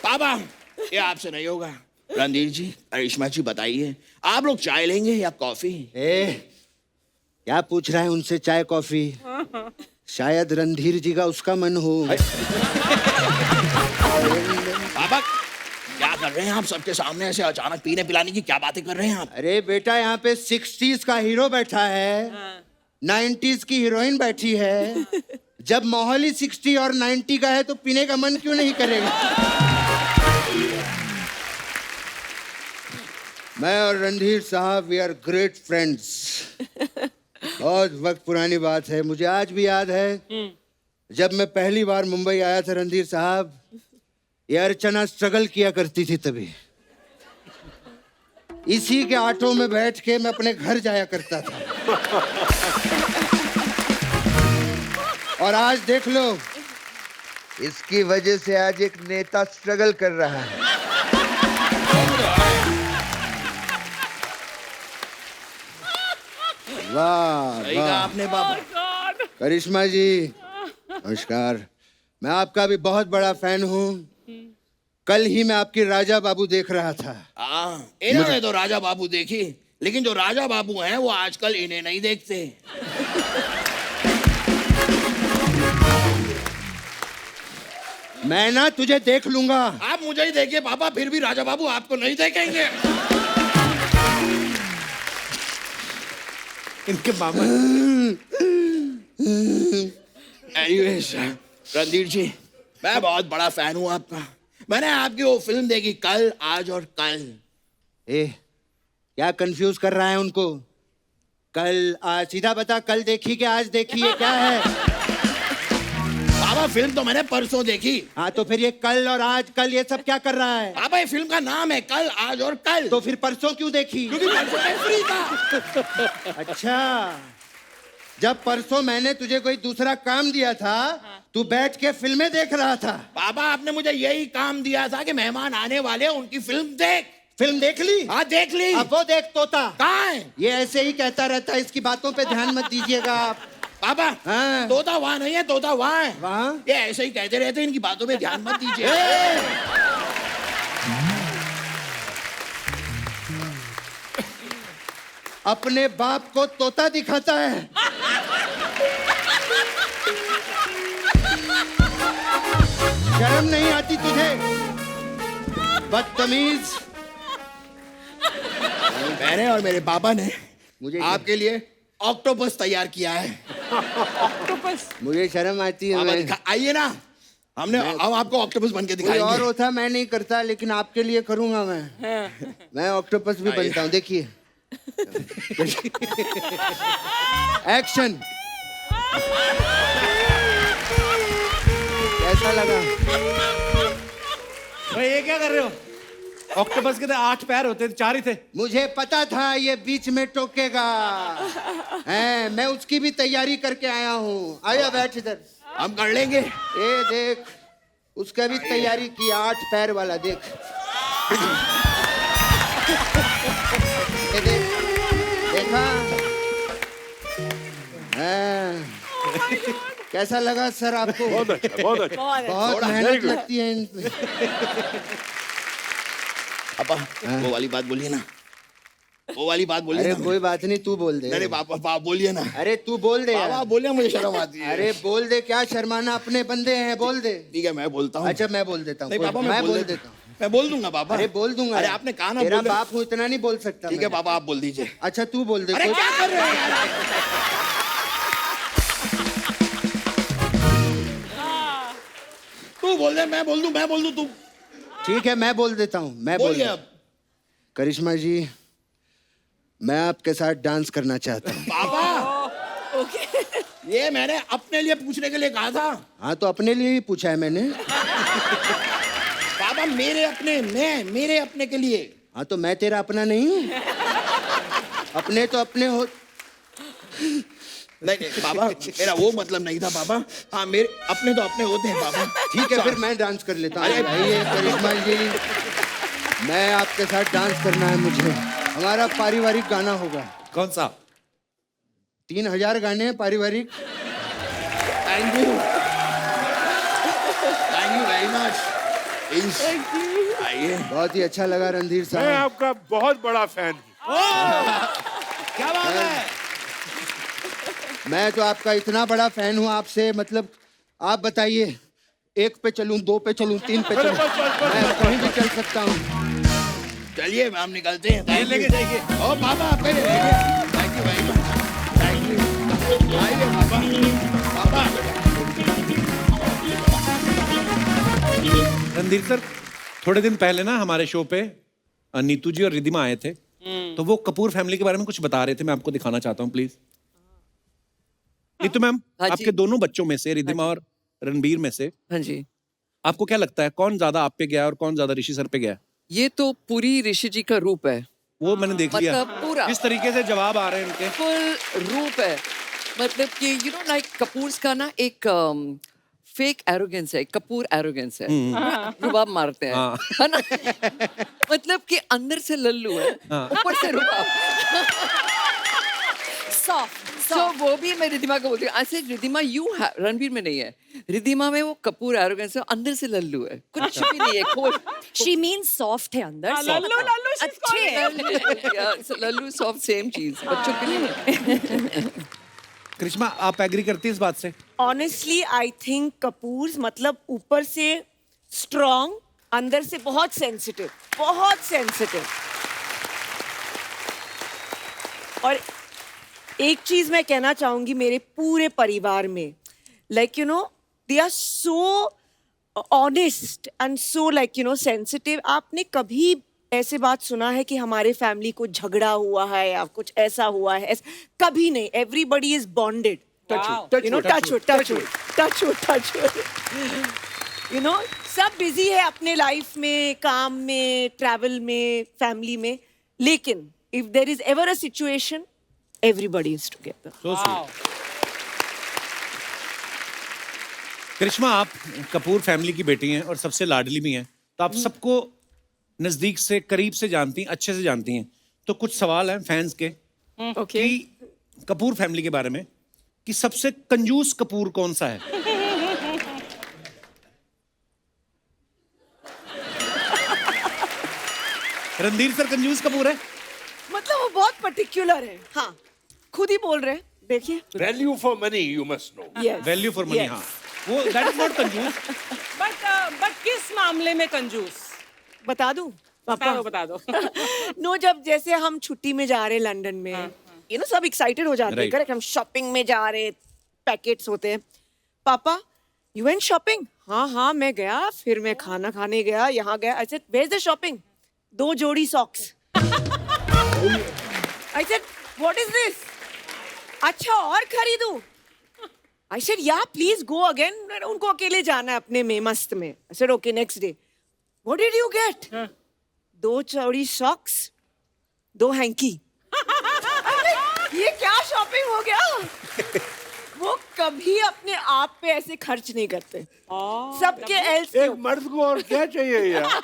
पापा, ये आपसे नहीं होगा। रणधीर जी, करिश्मा जी, बताइए आप लोग चाय लेंगे या कॉफी?
क्या पूछ रहा है उनसे चाय कॉफी? शायद रणधीर जी का उसका मन हो।
पापा, क्या कर रहे हैं आप सबके सामने ऐसे अचानक पीने पिलाने की क्या बातें कर रहे हैं आप?
अरे बेटा, यहाँ पे 60s का हीरो बैठा है, 90s की हीरोइन बैठी है। जब माहौल ही 60 और 90 का है तो पीने का मन क्यों नहीं करेगा? मैं और रणधीर साहब, वी आर ग्रेट फ्रेंड्स। बहुत वक्त पुरानी बात है, मुझे आज भी याद है जब मैं पहली बार मुंबई आया था रणधीर साहब, ये अर्चना स्ट्रगल किया करती थी तभी। इसी के ऑटो में बैठ के मैं अपने घर जाया करता था। और आज देख लो, इसकी वजह से आज एक नेता स्ट्रगल कर रहा है। वाह
सही कहा
वाह।
आपने पापा।
करिश्मा जी, नमस्कार। मैं आपका भी बहुत बड़ा फैन हूँ। कल ही मैं आपकी राजा बाबू देख रहा था।
हाँ, इन्होंने तो राजा बाबू देखी, लेकिन जो राजा बाबू हैं वो आजकल इन्हें नहीं देखते।
मैं ना तुझे देख लूंगा।
आप मुझे ही देखिए पापा, फिर भी राजा बाबू आपको नहीं देखेंगे।
इनके मामा।
एनीवेज, रणधीर जी, मैं बहुत बड़ा फैन हूँ आपका। मैंने आपकी वो फिल्म देखी, कल, आज और कल।
क्या कंफ्यूज कर रहा है उनको? कल आज, सीधा बता, कल देखी कि आज देखी है, क्या है?
पापा, फिल्म तो मैंने परसों देखी।
हाँ, तो फिर ये कल और आज कल ये सब क्या कर रहा है?
पापा, ये फिल्म का नाम है कल, आज और कल।
तो फिर परसों क्यों देखी?
क्योंकि परसों मैं फ्री था।
अच्छा, जब परसों मैंने तुझे कोई दूसरा काम दिया था, तू बैठ के फिल्में देख रहा था।
पापा, आपने मुझे यही काम दिया था कि मेहमान आने वाले हैं, उनकी फिल्म देख।
फिल्म देख ली?
हाँ, देख ली।
अब वो देख तोता।
कहाँ है?
ये ऐसे ही कहता रहता है, इसकी बातों पे ध्यान मत दीजिएगा आप।
पापा,
हाँ।
तोता वहाँ नहीं है, तोता वहाँ है।
वहाँ?
ये ऐसे ही कहते रहते हैं, इनकी बातों पे ध्यान मत दीजिए।
अपने बाप को तोता दिखाता है। शर्म नहीं आती तुझे? बदतमीज।
मैंने और मेरे पापा ने
मुझे
आपके लिए ऑक्टोपस तैयार किया है।
मुझे शर्म आती है।
पापा,
मैं
आइए ना, हम आपको ऑक्टोपस बन के
कोई और
दिखाएंगे।
होता मैं नहीं करता, लेकिन आपके लिए करूंगा मैं ऑक्टोपस भी बनता हूँ। देखिए, एक्शन। कैसा लगा?
भाई ये क्या कर रहे हो? ऑक्टोपस के तो 8 पैर होते थे, 4 ही थे।
मुझे पता था ये बीच में टोकेगा। हैं, मैं उसकी भी तैयारी करके आया हूँ। आया बैठ इधर।
हम कर लेंगे।
ये देख, उसका भी तैयारी की, 8 पैर वाला देख। ये देख, देखा? हैं, कैसा लगा सर आपको?
बहुत अच्छा, बहुत अच्छा।
बहुत मेहनत लगती है इनमें।
पापा वो वाली बात बोलिए ना, वो वाली बात बोलिए
अरे
ना।
कोई बात नहीं, तू बोल दे।
अरे पापा पापा बोलिए ना।
अरे तू बोल दे यार।
पापा बोलिए, मुझे शर्म आती है।
अरे बोल दे, क्या शर्माना, अपने बंदे हैं, बोल दे।
ठीक है, मैं बोलता हूँ।
अच्छा मैं बोल देता हूँ।
नहीं पापा,
मैं बोल देता हूँ।
मैं बोल दूंगा पापा।
अरे बोल दूंगा।
अरे आपने कहा ना,
तेरा
बोल दे।
बाप हूँ, इतना नहीं बोल सकता।
ठीक है
मैं।
पापा, आप बोल दीजिए।
अच्छा तू बोल दे।
अरे
कोई-
क्या कर रहे हो यार आप? तू बोल दे, मैं बोल दूं, मैं बोल दूं, तू
ठीक है मैं बोल देता हूँ। मैं बोल
बोलिए
देता-
अब।
करिश्मा जी, मैं आपके साथ डांस करना चाहता हूँ।
पापा ये मैंने अपने लिए पूछने के लिए कहा था।
हाँ तो अपने लिए ही पूछा है मैंने।
पापा मेरे अपने, मैं मेरे अपने के लिए।
हाँ तो मैं तेरा अपना नहीं हूँ? अपने तो अपने हो।
नहीं नहीं पापा, मेरा वो मतलब नहीं था पापा। हाँ मेरे अपने तो अपने होते हैं पापा।
ठीक है फिर मैं डांस कर लेता हूँ। भाई ये करिश्मा जी, मैं आपके साथ डांस करना है मुझे। हमारा पारिवारिक गाना होगा।
कौन सा?
3000 गाने हैं पारिवारिक।
Thank you very much. आइए।
बहुत ही अच्छा लगा रणधीर
मैं
साहब।
आपका बहुत बड़ा फैन हूँ।
क्या बात है?
मैं तो आपका इतना बड़ा फैन हूँ आपसे, मतलब आप बताइए, 1 पे चलूं, 2 पे चलूं, 3 पे चलूं, मैं कहीं भी चल सकता हूँ।
चलिए हम निकलते हैं।
ये लेके जाइए।
ओ पापा आप पहले लेके। Thank you very much. Thank you. आइए पापा। पापा
रणधीर सर, थोड़े दिन पहले ना हमारे शो पे नीतू जी और रिद्धिमा आए थे, तो वो कपूर फैमिली के बारे में कुछ बता रहे थे। मैं आपको दिखाना चाहता हूँ, प्लीज। नीतू मैम,
हाँ जी।
आपके दोनों बच्चों में से, रिद्धिमा और रणबीर में से,
हाँ जी,
आपको क्या लगता है कौन ज्यादा आप पे गया और कौन ज्यादा ऋषि सर पे गया?
ये तो पूरी ऋषि जी का रूप है,
वो मैंने देख लिया।
मतलब पूरा।
किस तरीके से जवाब आ रहे हैं इनके।
फुल रूप है। मतलब कि यू नो लाइक कपूर्स का ना एक फेक एरोगेंस है, कपूर एरोगेंस है, रुबाब मारते हैं,
हाँ।
है ना? मतलब कि अंदर से लल्लू है, ऊपर से रुबाब।
सॉफ्ट
तो वो भी मैं रिद्धिमा को बोलती हूँ, ऐसे रिद्धिमा रणबीर में नहीं है, रिद्धिमा में वो कपूर एरोगेंस है, अंदर से लल्लू है, कुछ भी नहीं है, खोल।
शी मीन सॉफ्ट है अंदर से।
लल्लू लल्लू she's
अच्छे
Yeah, लल्लू सॉफ्ट सेम चीज बच्चों के लिए।
करिश्मा, आप एग्री करती है इस बात से?
ऑनेस्टली आई थिंक कपूर्स मतलब ऊपर से स्ट्रॉन्ग, अंदर से बहुत सेंसिटिव, बहुत सेंसिटिव। और एक चीज मैं कहना चाहूंगी मेरे पूरे परिवार में, like you know they are so honest and so like you know sensitive. आपने कभी ऐसे बात सुना है कि हमारे फैमिली को झगड़ा हुआ है या कुछ ऐसा हुआ है? कभी नहीं। Everybody is bonded. You know touch you know सब बिजी है अपने लाइफ में, काम में, ट्रैवल में, फैमिली में, लेकिन if there is ever a situation everybody is together.
So sweet. Karisma, आप कपूर फैमिली की बेटी हैं और सबसे लाडली भी हैं, तो आप सबको नजदीक से, करीब से जानती हैं, अच्छे से जानती हैं। तो कुछ सवाल हैं फैंस के
ओके
कि कपूर फैमिली के बारे में, कि सबसे कंजूस कपूर कौन सा है? रणधीर सर कंजूस कपूर है?
मतलब वो बहुत पर्टिकुलर है। हाँ, खुद ही बोल रहे हैं, देखिए।
Value for money you must know.
Yes.
Value for money.
Yes.
हाँ, वो दैट इज नॉट कंजूस।
बट किस मामले में कंजूस?
बता दूं
बता दो।
नो, जब जैसे हम छुट्टी में जा रहे हैं लंदन में, यू नो सब एक्साइटेड हो जाते हैं,
Right.
करेक्ट? हम शॉपिंग में जा रहे, पैकेट्स होते हैं। पापा, यू वेंट शॉपिंग? हाँ हाँ मैं गया, फिर मैं खाना खाने गया, यहाँ गया। I said where is the shopping? 2 जोड़ी socks. I said what is this? अच्छा और खरीदूं? आई सेड या प्लीज गो अगेन, उनको अकेले जाना है अपने में मस्त में। I said okay next day what did you get? 2 चौड़ी सॉक्स, 2 हैंकी। ये क्या शॉपिंग हो गया? वो कभी अपने आप पे ऐसे खर्च नहीं करते, सबके एल्स
एक मर्द को और क्या चाहिए यार?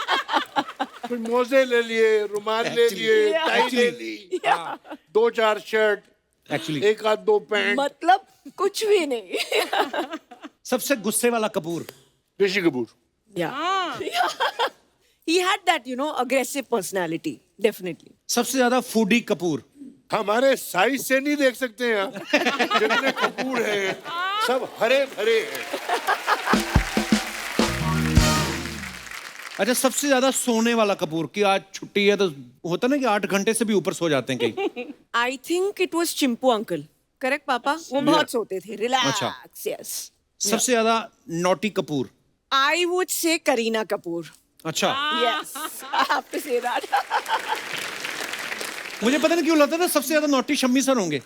कुछ मोजे ले लिए, रुमाल ले लिए, टाई ले ली, 2-4 शर्ट,
एक्चुअली
1-2 पैंट।
मतलब कुछ भी नहीं।
सबसे गुस्से वाला Kapoor?
Rishi Kapoor.
He had that, aggressive personality, definitely.
सबसे ज्यादा फूडी कपूर?
हमारे साइज से नहीं देख सकते हैं आप, जितने कपूर हैं सब हरे भरे हैं।
अच्छा, सबसे ज्यादा सोने वाला कपूर? कि आज छुट्टी है तो होता ना कि 8 घंटे से भी ऊपर सो जाते हैं कहीं।
I think it was Chimpu uncle, correct पापा? वो बहुत सोते थे, रिलैक्स, यस।
सबसे ज्यादा naughty Kapoor?
I would say Kareena Kapoor.
अच्छा,
Yes, I have to say that.
मुझे पता नहीं क्यों लगता है ना सबसे ज्यादा नॉटी शम्मी सर होंगे।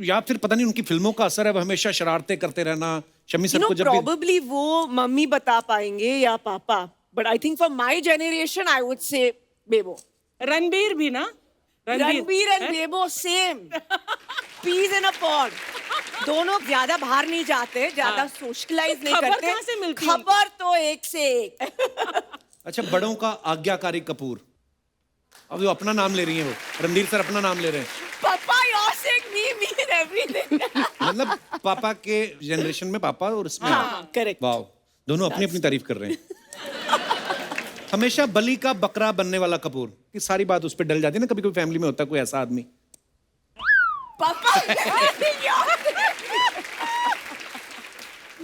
या फिर पता नहीं उनकी फिल्मों का असर है, वो हमेशा शरारतें करते रहना। शम्मी सर को जब भी
Probably वो मम्मी बता पाएंगे या पापा, but I think for my generation I would say बेबो।
रणबीर भी ना?
Ranbir and Bebo same, peas in a pod. दोनों ज्यादा बाहर नहीं जाते, ज्यादा सोशलाइज नहीं
खबर
करते।
कहाँ से मिलती है?
खबर तो एक से एक।
अच्छा, बड़ों का आज्ञाकारी कपूर? अब वो अपना नाम ले रही हैं, वो रणधीर सर अपना नाम ले रहे हैं।
पापा you're saying me and everything.
मतलब पापा के जनरेशन में पापा और इसमें
हाँ, correct.
वाह, दोनों अपनी अपनी तारीफ कर रहे हैं। हमेशा बलि का बकरा बनने वाला कपूर? कि सारी बात उस पर डल जाती है ना, कभी कभी फैमिली में होता है कोई ऐसा आदमी।
पापा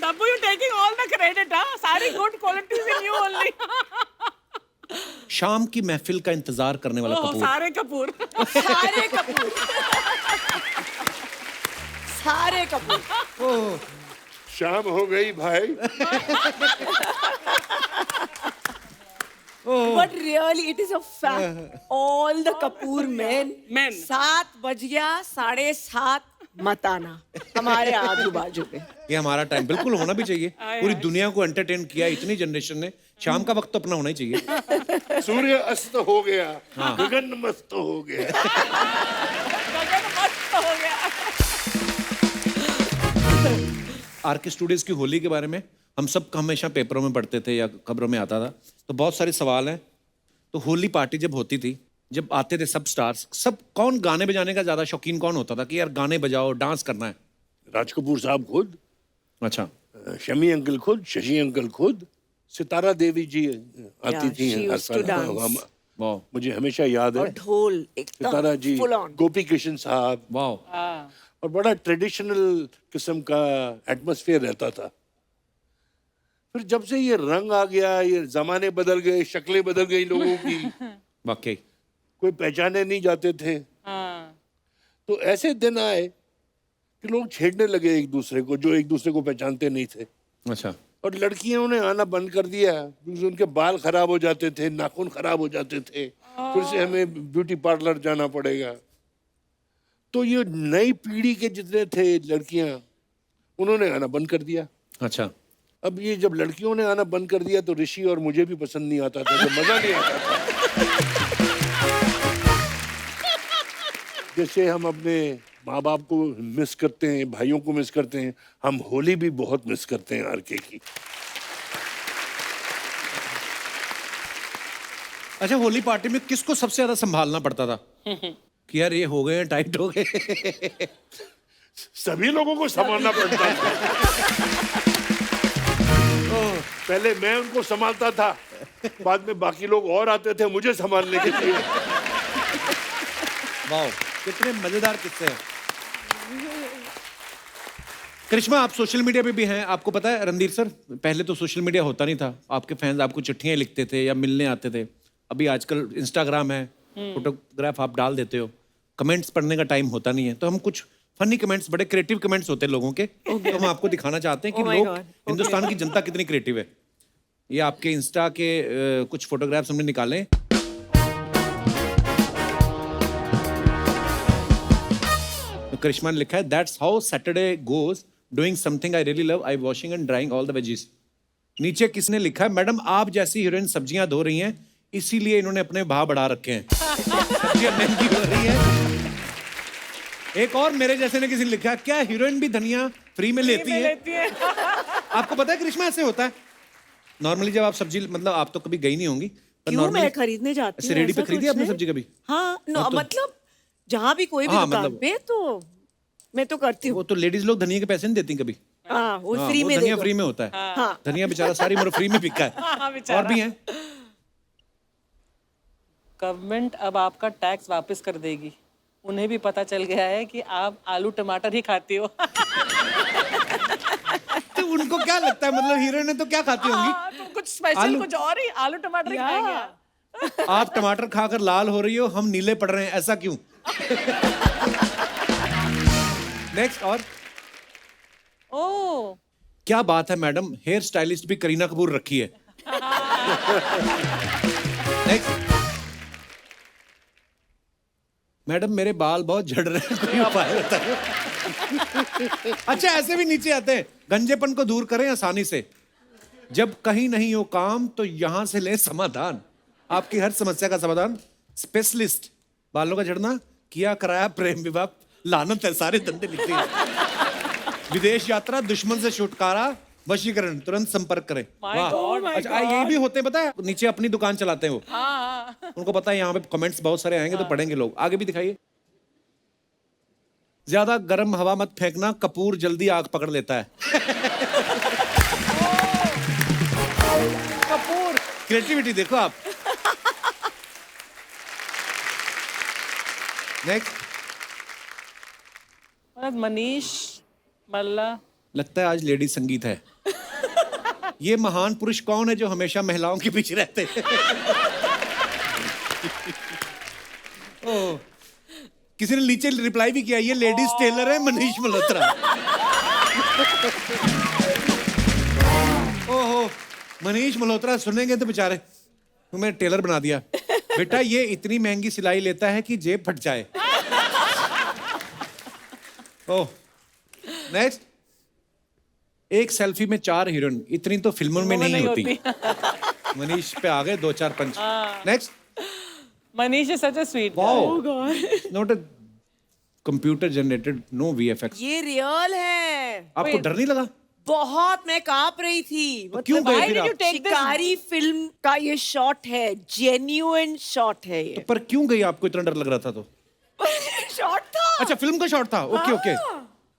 Dabbu, you taking all the credit, huh? सारी good qualities in you only.
शाम की महफिल का इंतजार करने वाला
ओह,
कपूर?
सारे कपूर।
सारे कपूर, सारे कपूर।
शाम हो गई भाई।
But really, it is a fact. All the Kapoor men. 7 बज गया, 7:30 मत आना हमारे आजू बाजू पे।
ये हमारा टाइम बिल्कुल होना भी चाहिए। पूरी दुनिया को एंटरटेन किया इतनी जनरेशन ने, शाम का वक्त तो अपना होना ही चाहिए।
सूर्य अस्त हो गया, गगन मस्त हो गया।
गगन मस्त हो गया।
आरके स्टूडियोज की होली के बारे में हम सब हमेशा पेपरों में पढ़ते थे या खबरों में आता था, तो बहुत सारे सवाल हैं। तो होली पार्टी जब होती थी, जब आते थे सब स्टार्स, सब कौन गाने बजाने का ज्यादा शौकीन कौन होता था कि यार गाने बजाओ, डांस करना है?
राज कपूर साहब खुद,
अच्छा,
शमी अंकल खुद, शशि अंकल खुद, सितारा देवी जी आती
Yeah,
थी
she
हर
used to
साल।
dance.
वाह
मुझे हमेशा याद
और
है
ढोल
सितारा जी,
एकदम full on.
गोपी कृष्ण साहब,
वाह।
और बड़ा ट्रेडिशनल किस्म का एटमॉस्फेयर रहता था। फिर जब से ये रंग आ गया, ये जमाने बदल गए, शक्लें बदल गई लोगों की,
वाकई
कोई पहचाने नहीं जाते थे। तो ऐसे दिन आए कि लोग छेड़ने लगे एक दूसरे को, जो एक दूसरे को पहचानते नहीं थे।
अच्छा,
और लड़कियों ने आना बंद कर दिया क्योंकि उनके बाल खराब हो जाते थे, नाखून खराब हो जाते थे, फिर से हमें ब्यूटी पार्लर जाना पड़ेगा। तो ये नई पीढ़ी के जितने थे लड़कियां, उन्होंने आना बंद कर दिया।
अच्छा,
अब ये जब लड़कियों ने आना बंद कर दिया तो ऋषि और मुझे भी पसंद नहीं आता था, तो मजा नहीं आता था। जैसे हम अपने माँ बाप को मिस करते हैं, भाइयों को मिस करते हैं, हम होली भी बहुत मिस करते हैं आरके की।
अच्छा, होली पार्टी में किसको सबसे ज्यादा संभालना पड़ता था कि यार ये हो गए, टाइट हो गए?
सभी लोगों को संभालना पड़ता था। पहले मैं उनको संभालता था, बाद में बाकी लोग और आते थे मुझे संभालने के लिए।
वाह, कितने मजेदार किस्से हैं। करिश्मा, आप सोशल मीडिया पे भी हैं, आपको पता है रणधीर सर, पहले तो सोशल मीडिया होता नहीं था, आपके फैंस आपको चिट्ठियां लिखते थे या मिलने आते थे। अभी आजकल इंस्टाग्राम है, फोटोग्राफ आप डाल देते हो, कमेंट्स पढ़ने का टाइम होता नहीं है, तो हम कुछ फनी कमेंट्स, बड़े क्रिएटिव कमेंट्स होते हैं लोगों के, तो हम आपको दिखाना चाहते हैं कि
Oh my
लोग,
God.
हिंदुस्तान की जनता कितनी क्रिएटिव है। ये आपके इंस्टा के कुछ फोटोग्राफ्स हमने निकाले। तो करिश्मा ने लिखा है, that's how Saturday goes, doing something I really love, I washing and drawing all the veggies. नीचे किसने लिखा है, मैडम आप जैसी हीरोइन सब्जियां धो रही हैं, इसीलिए इन्होंने अपने भाव बढ़ा रखे हैं। सब्जियां महंगी हो रही है। एक और मेरे जैसे ने किसी ने लिखा, क्या हीरोइन भी धनिया फ्री में लेती है? आपको पता है करिश्मा ऐसे होता है नॉर्मली, जब आप सब्जी, मतलब आप तो कभी गई नहीं होंगी, पर
क्यों,
normally-
मैं खरीदने जाती
ऐसे
हूँ,
रेडी पे
ऐसा
खरीदी
कुछ
आपने
नहीं।
सब्जी कभी?
हाँ,
हाँ, तो-
मतलब जहाँ भी कोई भी
हाँ,
दुकान
मतलब-
पे, तो मैं तो करती हूँ।
वो तो लेडीज लोग धनिया के पैसे नहीं देती कभी।
हाँ, वो
हाँ,
फ्री
वो
में दे
धनिया
दो।
फ्री में होता है।
हाँ।
धनिया बेचारा सारी उम्र फ्री में बिका है। और भी हैं।
गवर्नमेंट अब आपका टैक्स वापस कर देगी। उन्हें भी पता चल गया है कि आप आलू टमाटर ही खाती हो।
तो उनको क्या लगता है, मतलब हीरोइन है तो क्या खाती होंगी?
तो कुछ स्पेशल,
आलू-
कुछ और ही, आलू टमाटर ही खाएंगे।
आप टमाटर खाकर लाल हो रही हो, हम नीले पड़ रहे हैं, ऐसा क्यों? नेक्स्ट। और
ओह,
क्या बात है मैडम, हेयर स्टाइलिस्ट भी करीना कपूर रखी है। नेक्स्ट। मैडम मेरे बाल बहुत झड़ रहे हैं, कोई उपाय बताओ। अच्छा, ऐसे भी नीचे आते हैं, गंजेपन को दूर करें आसानी से। जब कहीं नहीं हो काम तो यहां से लें समाधान। आपकी हर समस्या का समाधान स्पेशलिस्ट। बालों का झड़ना, किया कराया प्रेम विवाह, लानत है, सारे धंधे लिखते हैं। विदेश यात्रा, दुश्मन से छुटकारा, वशीकरण, तुरंत संपर्क करें। वाह। अच्छा, यही भी होते हैं, पता है, नीचे अपनी दुकान चलाते हैं वो। उनको पता है यहाँ पे कमेंट्स बहुत सारे आएंगे तो पढ़ेंगे लोग। आगे भी दिखाइए। ज्यादा गर्म हवा मत फेंकना, कपूर जल्दी आग पकड़ लेता है।
कपूर।
क्रिएटिविटी देखो आप। नेक्स्ट।
मनीष मल्ला।
लगता है आज लेडी संगीत है। ये महान पुरुष कौन है जो हमेशा महिलाओं के पीछे रहते हैं? ओह, किसी ने नीचे रिप्लाई भी किया, ये लेडीज टेलर है मनीष मल्होत्रा। ओहो, मनीष मल्होत्रा सुनेंगे तो बेचारे, तुम्हें टेलर बना दिया। बेटा ये इतनी महंगी सिलाई लेता है कि जेब फट जाए। ओह, नेक्स्ट। एक सेल्फी में 4 हीरोइन, इतनी तो फिल्मों में नहीं होती। मनीष पे आ गए 2-4 punch. Next.
Manish is such a sweet.
Wow, not a computer generated, no VFX.
ये रियल है।
आपको डर नहीं लगा?
बहुत, मैं कांप रही थी।
क्यों गए फिर आप?
शिकारी फिल्म का ये शॉट है, जेन्युइन शॉट है ये।
पर क्यों गई, आपको इतना डर लग रहा था तो?
शॉट था।
अच्छा, फिल्म का शॉट था। Okay okay.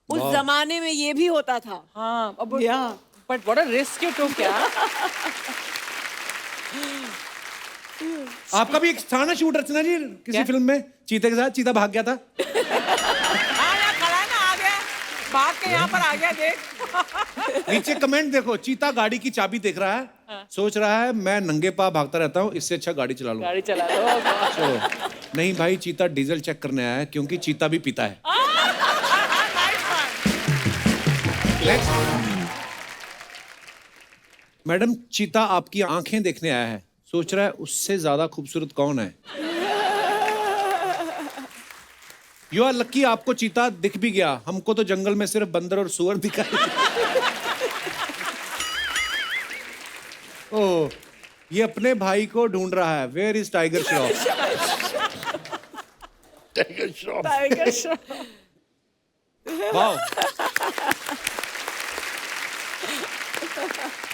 उस जमाने में ये भी होता था।
हाँ, अब
या
but what a risk you took यार।
आपका भी एक था ना शूट, रचना जी, किसी फिल्म में चीते के साथ? चीता भाग गया था।
हाँ यार, खड़ा है ना, आ गया, भाग के यहाँ पर आ गया, देख।
नीचे कमेंट देखो, चीता गाड़ी की चाबी देख रहा है, सोच रहा है मैं नंगे पाँव भागता रहता हूँ, इससे अच्छा गाड़ी चला लूं।
गाड़ी चला लो।
चलो। नहीं भाई, चीता डीजल चेक करने आया है, क्योंकि चीता भी पीता है। मैडम, चीता आपकी आंखें देखने आया है, सोच रहा है उससे ज्यादा खूबसूरत कौन है। यू आर लकी, आपको चीता दिख भी गया, हमको तो जंगल में सिर्फ बंदर और सुअर दिखाई। ओह, ये अपने भाई को ढूंढ रहा है। Where is Tiger Shroff?
Tiger Shroff.
Tiger Shroff.
Wow.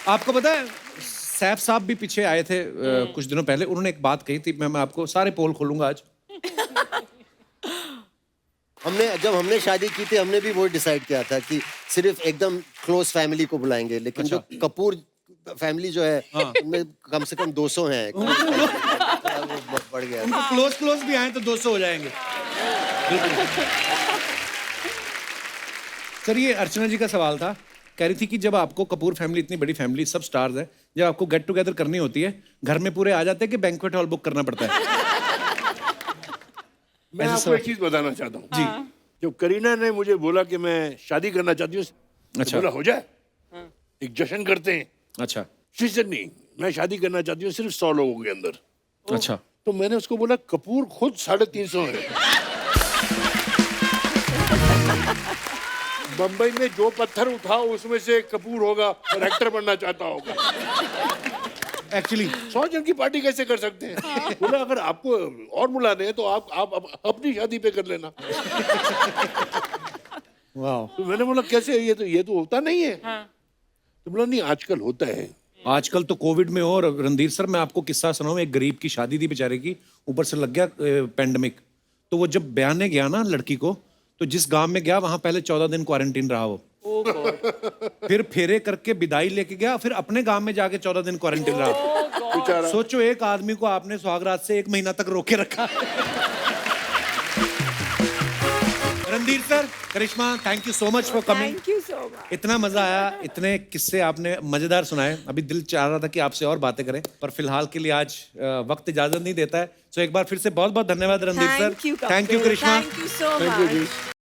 आपको पता है, सैफ साहब भी पीछे आए थे कुछ दिनों पहले, उन्होंने एक बात कही थी, मैं आपको सारे पोल खोलूंगा आज।
जब हमने शादी की थी, हमने भी वो डिसाइड किया था कि सिर्फ एकदम क्लोज फैमिली को बुलाएंगे, लेकिन जो कपूर फैमिली जो है, उनमें कम से कम 200 हैं। वो बढ़ गया।
उनको क्लोज भी आए तो 200 हो जाएंगे। सर, ये अर्चना जी का सवाल था, कह रही थी कि जब आपको कपूर फैमिली, इतनी बड़ी फैमिली, सब स्टार्स है, जब आपको गेट टुगेदर करनी होती है, घर में पूरे आ जाते हैं कि बैंक्वेट हॉल बुक करना पड़ता है?
मैं आपको एक चीज बताना चाहता हूँ जी। जब करीना ने मुझे बोला कि मैं शादी करना चाहती हूँ,
अच्छा।
बोला हो जाए, एक जश्न करते हैं।
अच्छा
नहीं, मैं शादी करना चाहती हूँ सिर्फ 100 लोगों के अंदर।
अच्छा।
तो मैंने उसको बोला कपूर खुद 350 है। बम्बई में जो पत्थर उठाओ उसमें से एक कपूर होगा और एक्टर बनना चाहता होगा।
एक्चुअली
100 जन की पार्टी कैसे कर सकते हैं? बोला अगर आपको और बुलाने हैं तो आप अपनी शादी पे कर लेना।
वाह।
तो मैंने बोला कैसे, ये तो होता नहीं है। तो बोला नहीं आजकल होता है।
आजकल तो कोविड में हो। और रणधीर सर मैं आपको किस्सा सुनाऊं, एक गरीब की शादी थी बेचारे की, ऊपर से लग गया पेंडेमिक। तो वो जब बयाने गया ना लड़की को, तो जिस गांव में गया वहां पहले 14 दिन क्वारंटीन रहा वो। फिर फेरे करके विदाई लेके गया, फिर अपने गांव में जाके 14 दिन क्वारंटीन रहा।
बेचारा।
सोचो एक आदमी को आपने सुहागरात से 1 महीना तक रोके रखा। Randhir sir, Karisma, thank you so much for coming.
Thank you so much.
इतना मजा आया, इतने किस्से आपने मजेदार सुनाए। अभी दिल चाह रहा था कि आपसे और बातें करें, पर फिलहाल के लिए आज वक्त इजाजत नहीं देता है। सो एक बार फिर से बहुत बहुत धन्यवाद Randhir sir.
Thank you
thank you Karisma.
Thank you so much.